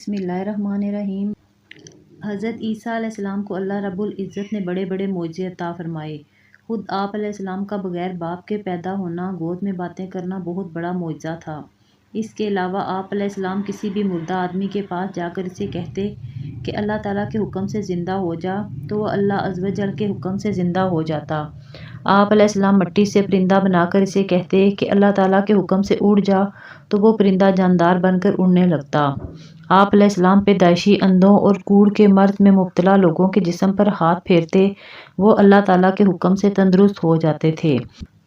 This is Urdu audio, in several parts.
بسم اللہ الرحمن الرحیم۔ حضرت عیسیٰ علیہ السلام کو اللہ رب العزت نے بڑے بڑے معجزے عطا فرمائے۔ خود آپ علیہ السلام کا بغیر باپ کے پیدا ہونا، گود میں باتیں کرنا بہت بڑا معجزہ تھا۔ اس کے علاوہ آپ علیہ السلام کسی بھی مردہ آدمی کے پاس جا کر اسے کہتے کہ اللہ تعالیٰ کے حکم سے زندہ ہو جا تو وہ اللہ عز و جل کے حکم سے زندہ ہو جاتا۔ آپ علیہ السلام مٹی سے پرندہ بنا کر اسے کہتے کہ اللہ تعالیٰ کے حکم سے اڑ جا تو وہ پرندہ جاندار بن کر اڑنے لگتا۔ آپ علیہ السلام پیدائشی اندھوں اور کوڑ کے مرض میں مبتلا لوگوں کے جسم پر ہاتھ پھیرتے، وہ اللہ تعالیٰ کے حکم سے تندرست ہو جاتے تھے،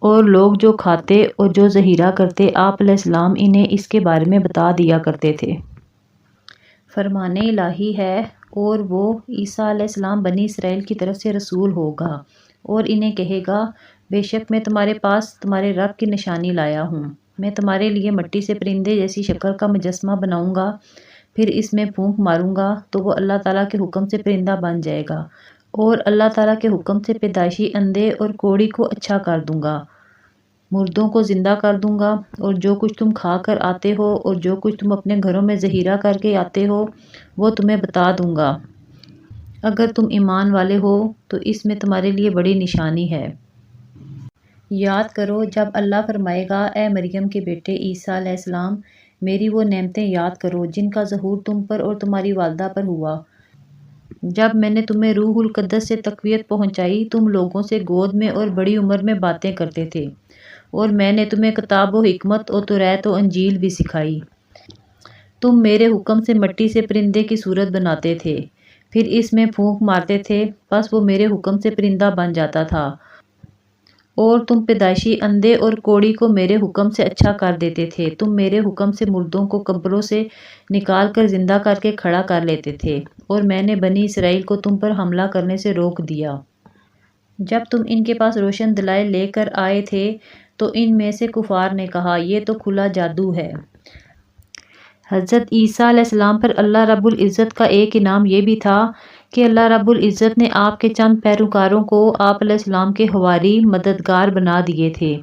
اور لوگ جو کھاتے اور جو ظہیرہ کرتے آپ علیہ السلام انہیں اس کے بارے میں بتا دیا کرتے تھے۔ فرمان الہی ہے، اور وہ عیسیٰ علیہ السلام بنی اسرائیل کی طرف سے رسول ہوگا اور انہیں کہے گا، بے شک میں تمہارے پاس تمہارے رب کی نشانی لایا ہوں۔ میں تمہارے لیے مٹی سے پرندے جیسی شکل کا مجسمہ بناؤں گا، پھر اس میں پھونک ماروں گا تو وہ اللہ تعالیٰ کے حکم سے پرندہ بن جائے گا، اور اللہ تعالیٰ کے حکم سے پیدائشی اندھے اور کوڑی کو اچھا کر دوں گا، مردوں کو زندہ کر دوں گا، اور جو کچھ تم کھا کر آتے ہو اور جو کچھ تم اپنے گھروں میں ذخیرہ کر کے آتے ہو وہ تمہیں بتا دوں گا۔ اگر تم ایمان والے ہو تو اس میں تمہارے لیے بڑی نشانی ہے۔ یاد کرو جب اللہ فرمائے گا، اے مریم کے بیٹے عیسیٰ علیہ السلام، میری وہ نعمتیں یاد کرو جن کا ظہور تم پر اور تمہاری والدہ پر ہوا۔ جب میں نے تمہیں روح القدس سے تقویت پہنچائی، تم لوگوں سے گود میں اور بڑی عمر میں باتیں کرتے تھے، اور میں نے تمہیں کتاب و حکمت اور توریت و انجیل بھی سکھائی۔ تم میرے حکم سے مٹی سے پرندے کی صورت بناتے تھے، پھر اس میں پھونک مارتے تھے، بس وہ میرے حکم سے پرندہ بن جاتا تھا، اور تم پیدائشی اندھے اور کوڑی کو میرے حکم سے اچھا کر دیتے تھے۔ تم میرے حکم سے مردوں کو قبروں سے نکال کر زندہ کر کے کھڑا کر لیتے تھے، اور میں نے بنی اسرائیل کو تم پر حملہ کرنے سے روک دیا۔ جب تم ان کے پاس روشن دلائل لے کر آئے تھے تو ان میں سے کفار نے کہا، یہ تو کھلا جادو ہے۔ حضرت عیسیٰ علیہ السلام پر اللہ رب العزت کا ایک انعام یہ بھی تھا کہ اللہ رب العزت نے آپ کے چند پیروکاروں کو آپ علیہ السلام کے حواری مددگار بنا دیے تھے۔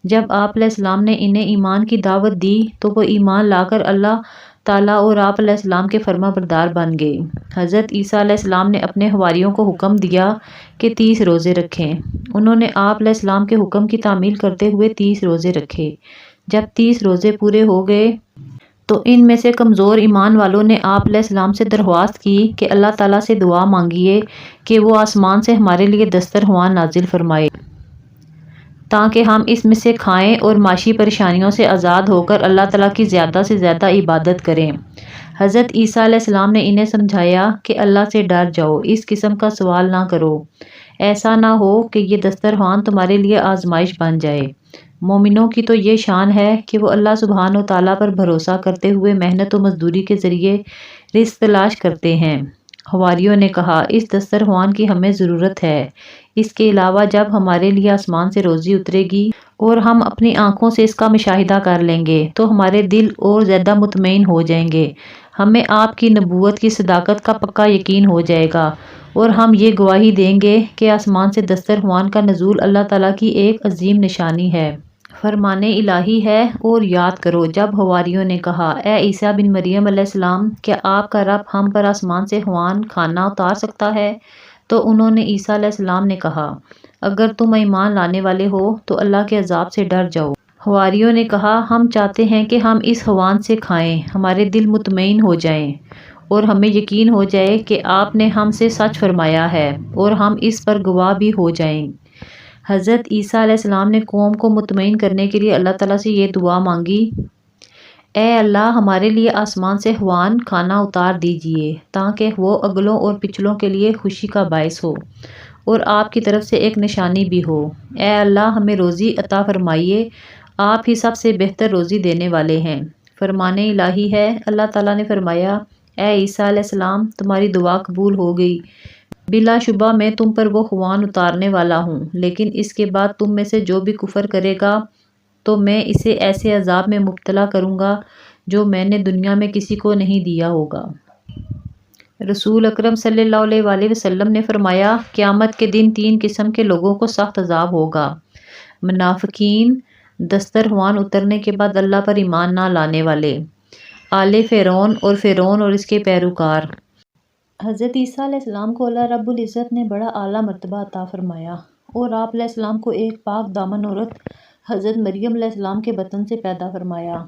جب آپ علیہ السلام نے انہیں ایمان کی دعوت دی تو وہ ایمان لا کر اللہ تعالیٰ اور آپ علیہ السلام کے فرما بردار بن گئے۔ حضرت عیسیٰ علیہ السلام نے اپنے حواریوں کو حکم دیا کہ 30 روزے رکھیں۔ انہوں نے آپ علیہ السلام کے حکم کی تعمیل کرتے ہوئے 30 روزے رکھے۔ جب 30 روزے پورے ہو گئے تو ان میں سے کمزور ایمان والوں نے آپ علیہ السلام سے درخواست کی کہ اللہ تعالیٰ سے دعا مانگیے کہ وہ آسمان سے ہمارے لیے دسترخوان نازل فرمائے تاکہ ہم اس میں سے کھائیں اور معاشی پریشانیوں سے آزاد ہو کر اللہ تعالیٰ کی زیادہ سے زیادہ عبادت کریں۔ حضرت عیسیٰ علیہ السلام نے انہیں سمجھایا کہ اللہ سے ڈر جاؤ، اس قسم کا سوال نہ کرو، ایسا نہ ہو کہ یہ دسترخوان تمہارے لیے آزمائش بن جائے۔ مومنوں کی تو یہ شان ہے کہ وہ اللہ سبحانہ و تعالیٰ پر بھروسہ کرتے ہوئے محنت و مزدوری کے ذریعے رزق تلاش کرتے ہیں۔ حواریوں نے کہا، اس دسترخوان کی ہمیں ضرورت ہے، اس کے علاوہ جب ہمارے لیے آسمان سے روزی اترے گی اور ہم اپنی آنکھوں سے اس کا مشاہدہ کر لیں گے تو ہمارے دل اور زیادہ مطمئن ہو جائیں گے، ہمیں آپ کی نبوت کی صداقت کا پکا یقین ہو جائے گا، اور ہم یہ گواہی دیں گے کہ آسمان سے دسترخوان کا نزول اللہ تعالیٰ کی ایک عظیم نشانی ہے۔ فرمان الہی ہے، اور یاد کرو جب حواریوں نے کہا، اے عیسیٰ بن مریم علیہ السلام، کیا آپ کا رب ہم پر آسمان سے خوان کھانا اتار سکتا ہے؟ تو انہوں نے عیسیٰ علیہ السلام نے کہا، اگر تم ایمان لانے والے ہو تو اللہ کے عذاب سے ڈر جاؤ۔ حواریوں نے کہا، ہم چاہتے ہیں کہ ہم اس خوان سے کھائیں، ہمارے دل مطمئن ہو جائیں اور ہمیں یقین ہو جائے کہ آپ نے ہم سے سچ فرمایا ہے، اور ہم اس پر گواہ بھی ہو جائیں۔ حضرت عیسیٰ علیہ السلام نے قوم کو مطمئن کرنے کے لیے اللہ تعالیٰ سے یہ دعا مانگی، اے اللہ ہمارے لیے آسمان سے خوان کھانا اتار دیجیے تاکہ وہ اگلوں اور پچھلوں کے لیے خوشی کا باعث ہو اور آپ کی طرف سے ایک نشانی بھی ہو۔ اے اللہ ہمیں روزی عطا فرمائیے، آپ ہی سب سے بہتر روزی دینے والے ہیں۔ فرمان الہی ہے، اللہ تعالیٰ نے فرمایا، اے عیسیٰ علیہ السلام تمہاری دعا قبول ہو گئی، بلا شبہ میں تم پر وہ خوان اتارنے والا ہوں، لیکن اس کے بعد تم میں سے جو بھی کفر کرے گا تو میں اسے ایسے عذاب میں مبتلا کروں گا جو میں نے دنیا میں کسی کو نہیں دیا ہوگا۔ رسول اکرم صلی اللہ علیہ وآلہ وسلم نے فرمایا، قیامت کے دن 3 قسم کے لوگوں کو سخت عذاب ہوگا: منافقین، دسترخوان اترنے کے بعد اللہ پر ایمان نہ لانے والے، آل فرعون اور اس کے پیروکار۔ حضرت عیسیٰ علیہ السلام کو اللہ رب العزت نے بڑا اعلیٰ مرتبہ عطا فرمایا اور آپ علیہ السلام کو ایک پاک دامن عورت حضرت مریم علیہ السلام کے بطن سے پیدا فرمایا۔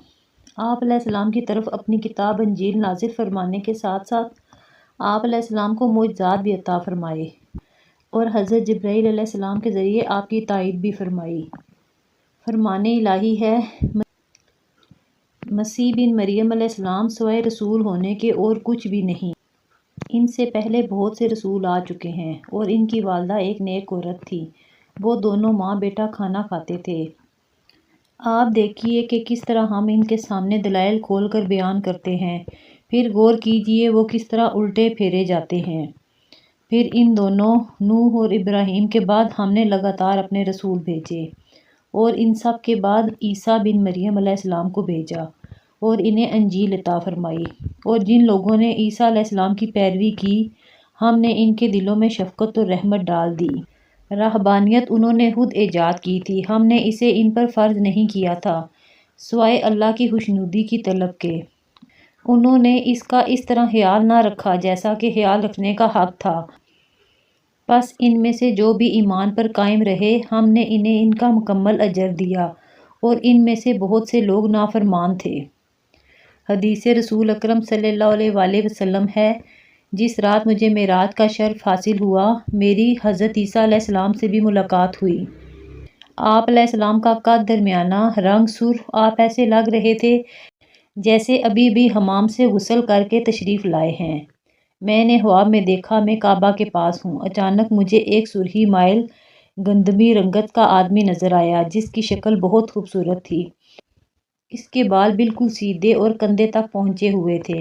آپ علیہ السلام کی طرف اپنی کتاب انجیل نازل فرمانے کے ساتھ ساتھ آپ علیہ السلام کو معجزات بھی عطا فرمائے اور حضرت جبرائیل علیہ السلام کے ذریعے آپ کی تائید بھی فرمائی۔ فرمان الہی ہے، مسیح بن مریم علیہ السلام سوائے رسول ہونے کے اور کچھ بھی نہیں۔ ان سے پہلے بہت سے رسول آ چکے ہیں اور ان کی والدہ ایک نیک عورت تھی، وہ دونوں ماں بیٹا کھانا کھاتے تھے۔ آپ دیکھیے کہ کس طرح ہم ان کے سامنے دلائل کھول کر بیان کرتے ہیں، پھر غور کیجیے وہ کس طرح الٹے پھیرے جاتے ہیں۔ پھر ان دونوں نوح اور ابراہیم کے بعد ہم نے لگاتار اپنے رسول بھیجے اور ان سب کے بعد عیسیٰ بن مریم علیہ السلام کو بھیجا اور انہیں انجیل عطا فرمائی، اور جن لوگوں نے عیسیٰ علیہ السلام کی پیروی کی ہم نے ان کے دلوں میں شفقت اور رحمت ڈال دی۔ رہبانیت انہوں نے خود ایجاد کی تھی، ہم نے اسے ان پر فرض نہیں کیا تھا سوائے اللہ کی خوشنودی کی طلب کے۔ انہوں نے اس کا اس طرح خیال نہ رکھا جیسا کہ خیال رکھنے کا حق تھا، پس ان میں سے جو بھی ایمان پر قائم رہے ہم نے انہیں ان کا مکمل اجر دیا، اور ان میں سے بہت سے لوگ نافرمان تھے۔ حدیث رسول اکرم صلی اللہ علیہ وآلہ وسلم ہے، جس رات مجھے معراج کا شرف حاصل ہوا میری حضرت عیسیٰ علیہ السلام سے بھی ملاقات ہوئی۔ آپ علیہ السلام کا قد درمیانہ، رنگ سرخ، آپ ایسے لگ رہے تھے جیسے ابھی بھی حمام سے غسل کر کے تشریف لائے ہیں۔ میں نے خواب میں دیکھا میں کعبہ کے پاس ہوں، اچانک مجھے ایک سرخی مائل گندمی رنگت کا آدمی نظر آیا جس کی شکل بہت خوبصورت تھی۔ اس کے بال بالکل سیدھے اور کندھے تک پہنچے ہوئے تھے،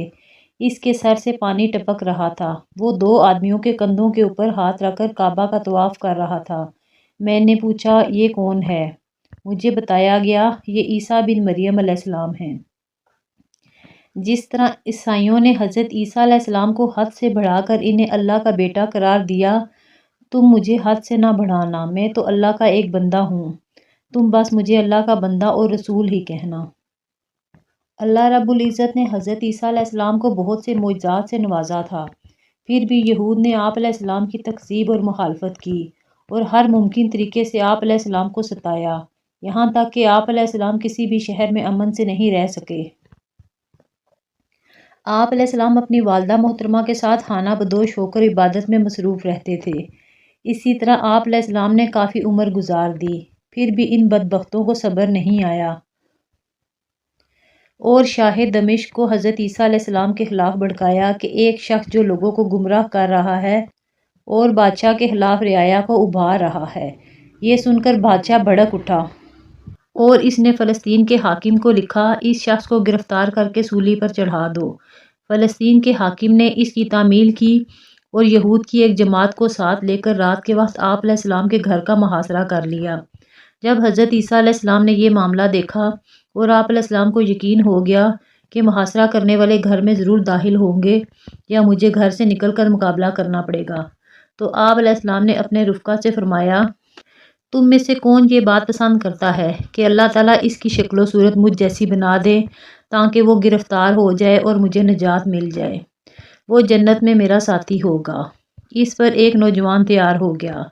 اس کے سر سے پانی ٹپک رہا تھا۔ وہ دو آدمیوں کے کندھوں کے اوپر ہاتھ رکھ کر کعبہ کا طواف کر رہا تھا۔ میں نے پوچھا یہ کون ہے؟ مجھے بتایا گیا یہ عیسیٰ بن مریم علیہ السلام ہیں۔ جس طرح عیسائیوں نے حضرت عیسیٰ علیہ السلام کو حد سے بڑھا کر انہیں اللہ کا بیٹا قرار دیا، تم مجھے حد سے نہ بڑھانا، میں تو اللہ کا ایک بندہ ہوں، تم بس مجھے اللہ کا بندہ اور رسول ہی کہنا۔ اللہ رب العزت نے حضرت عیسیٰ علیہ السلام کو بہت سے معجزات سے نوازا تھا، پھر بھی یہود نے آپ علیہ السلام کی تکذیب اور مخالفت کی اور ہر ممکن طریقے سے آپ علیہ السلام کو ستایا، یہاں تک کہ آپ علیہ السلام کسی بھی شہر میں امن سے نہیں رہ سکے۔ آپ علیہ السلام اپنی والدہ محترمہ کے ساتھ خانہ بدوش ہو کر عبادت میں مصروف رہتے تھے۔ اسی طرح آپ علیہ السلام نے کافی عمر گزار دی، پھر بھی ان بدبختوں کو صبر نہیں آیا اور شاہ دمشق کو حضرت عیسیٰ علیہ السلام کے خلاف بھڑکایا کہ ایک شخص جو لوگوں کو گمراہ کر رہا ہے اور بادشاہ کے خلاف رعایا کو ابھار رہا ہے۔ یہ سن کر بادشاہ بھڑک اٹھا اور اس نے فلسطین کے حاکم کو لکھا اس شخص کو گرفتار کر کے سولی پر چڑھا دو۔ فلسطین کے حاکم نے اس کی تعمیل کی اور یہود کی ایک جماعت کو ساتھ لے کر رات کے وقت آپ علیہ السلام کے گھر کا محاصرہ کر لیا۔ جب حضرت عیسیٰ علیہ السلام نے یہ معاملہ دیکھا اور آپ علیہ السلام کو یقین ہو گیا کہ محاصرہ کرنے والے گھر میں ضرور داخل ہوں گے یا مجھے گھر سے نکل کر مقابلہ کرنا پڑے گا، تو آپ علیہ السلام نے اپنے رفقا سے فرمایا تم میں سے کون یہ بات پسند کرتا ہے کہ اللہ تعالیٰ اس کی شکل و صورت مجھ جیسی بنا دے تاکہ وہ گرفتار ہو جائے اور مجھے نجات مل جائے، وہ جنت میں میرا ساتھی ہوگا۔ اس پر ایک نوجوان تیار ہو گیا۔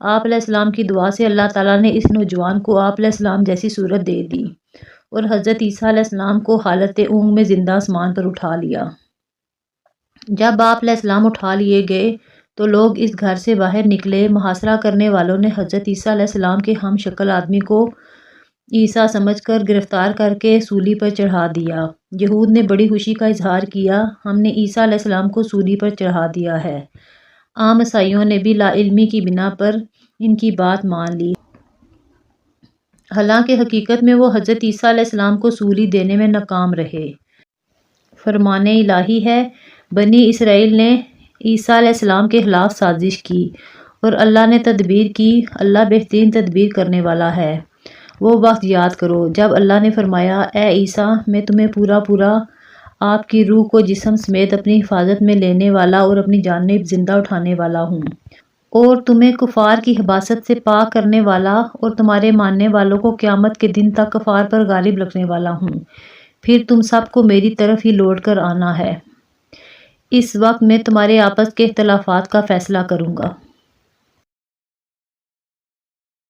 آپ علیہ السلام کی دعا سے اللہ تعالیٰ نے اس نوجوان کو آپ علیہ السلام جیسی صورت دے دی اور حضرت عیسیٰ علیہ السلام کو حالت اونگ میں زندہ آسمان پر اٹھا لیا۔ جب آپ علیہ السلام اٹھا لیے گئے تو لوگ اس گھر سے باہر نکلے۔ محاصرہ کرنے والوں نے حضرت عیسیٰ علیہ السلام کے ہم شکل آدمی کو عیسیٰ سمجھ کر گرفتار کر کے سولی پر چڑھا دیا۔ یہود نے بڑی خوشی کا اظہار کیا، ہم نے عیسیٰ علیہ السلام کو سولی پر چڑھا دیا ہے۔ عام عیسائیوں نے بھی لا علمی کی بنا پر ان کی بات مان لی، حالانکہ حقیقت میں وہ حضرت عیسیٰ علیہ السلام کو سولی دینے میں ناکام رہے۔ فرمان الہی ہے، بنی اسرائیل نے عیسیٰ علیہ السلام کے خلاف سازش کی اور اللہ نے تدبیر کی، اللہ بہترین تدبیر کرنے والا ہے۔ وہ وقت یاد کرو جب اللہ نے فرمایا اے عیسیٰ میں تمہیں پورا آپ کی روح کو جسم سمیت اپنی حفاظت میں لینے والا اور اپنی جانب زندہ اٹھانے والا ہوں، اور تمہیں کفار کی حباست سے پاک کرنے والا اور تمہارے ماننے والوں کو قیامت کے دن تک کفار پر غالب رکھنے والا ہوں۔ پھر تم سب کو میری طرف ہی لوٹ کر آنا ہے۔ اس وقت میں تمہارے آپس کے اختلافات کا فیصلہ کروں گا۔